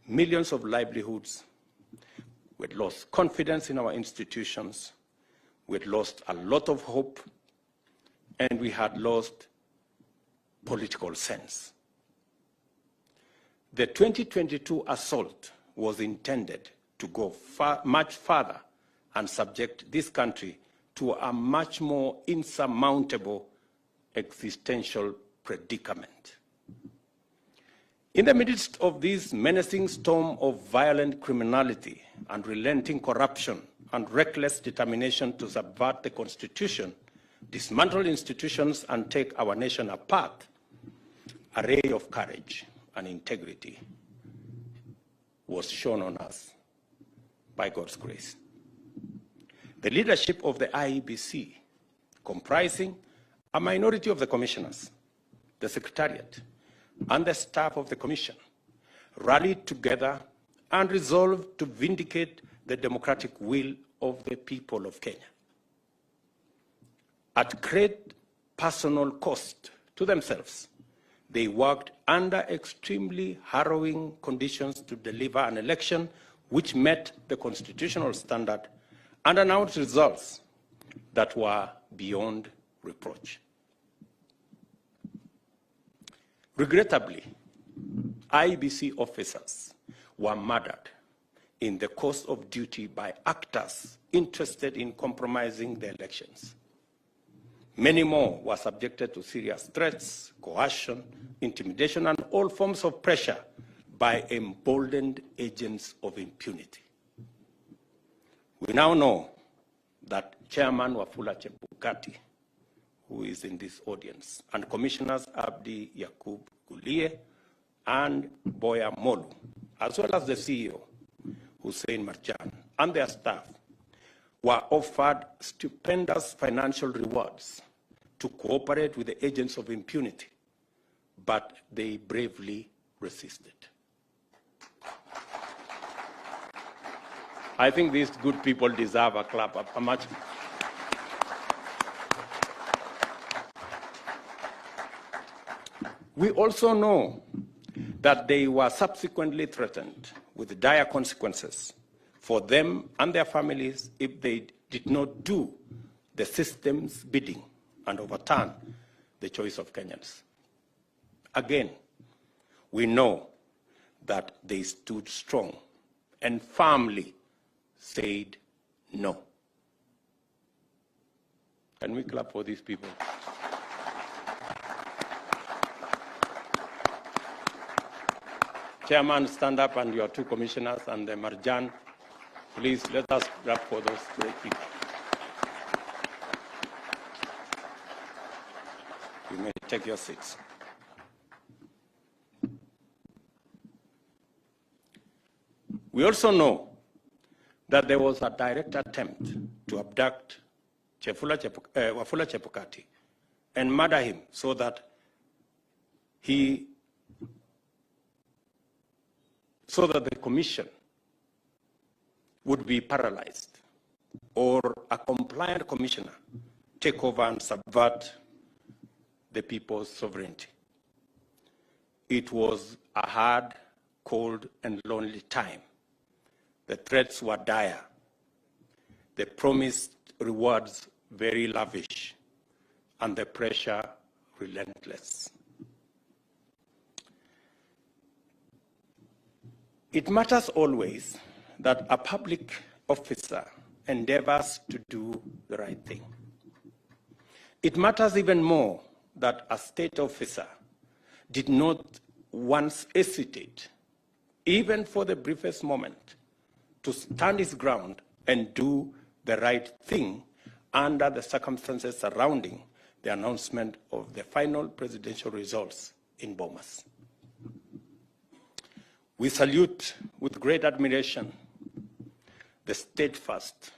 millions of livelihoods. We had lost confidence in our institutions. We had lost a lot of hope, and we had lost political sense. The 2022 assault was intended to go much further and subject this country to a much more insurmountable existential predicament. In the midst of this menacing storm of violent criminality, unrelenting corruption, and reckless determination to subvert the Constitution, dismantle institutions, and take our nation apart, a ray of courage and integrity was shown on us by God's grace. The leadership of the IEBC, comprising a minority of the commissioners, the Secretariat, and the staff of the Commission, rallied together and resolved to vindicate the democratic will of the people of Kenya. At great personal cost to themselves, they worked under extremely harrowing conditions to deliver an election which met the constitutional standard and announced results that were beyond reproach. Regrettably, IEBC officers were murdered in the course of duty by actors interested in compromising the elections. Many more were subjected to serious threats, coercion, intimidation, and all forms of pressure by emboldened agents of impunity. We now know that Chairman Wafula Chebukati, who is in this audience, and Commissioners Abdi Yakub Gulie and Boya Molu, as well as the CEO, Hussein Marjan, and their staff, were offered stupendous financial rewards to cooperate with the agents of impunity, but they bravely resisted. I think these good people deserve a clap, a much. We also know that they were subsequently threatened with dire consequences for them and their families if they did not do the system's bidding and overturn the choice of Kenyans. Again, we know that they stood strong and firmly said no. Can we clap for these people? Chairman, stand up, and your two commissioners and the Marjan, please let us clap for those great people. You may take your seats. We also know that there was a direct attempt to abduct Wafula Chebukati and murder him so that the commission would be paralyzed, or a compliant commissioner take over and subvert the people's sovereignty. It was a hard, cold, and lonely time. The threats were dire. The promised rewards very lavish, and the pressure relentless. It matters always that a public officer endeavors to do the right thing. It matters even more that a state officer did not once hesitate, even for the briefest moment, to stand his ground and do the right thing under the circumstances surrounding the announcement of the final presidential results in Bomas. We salute with great admiration the steadfast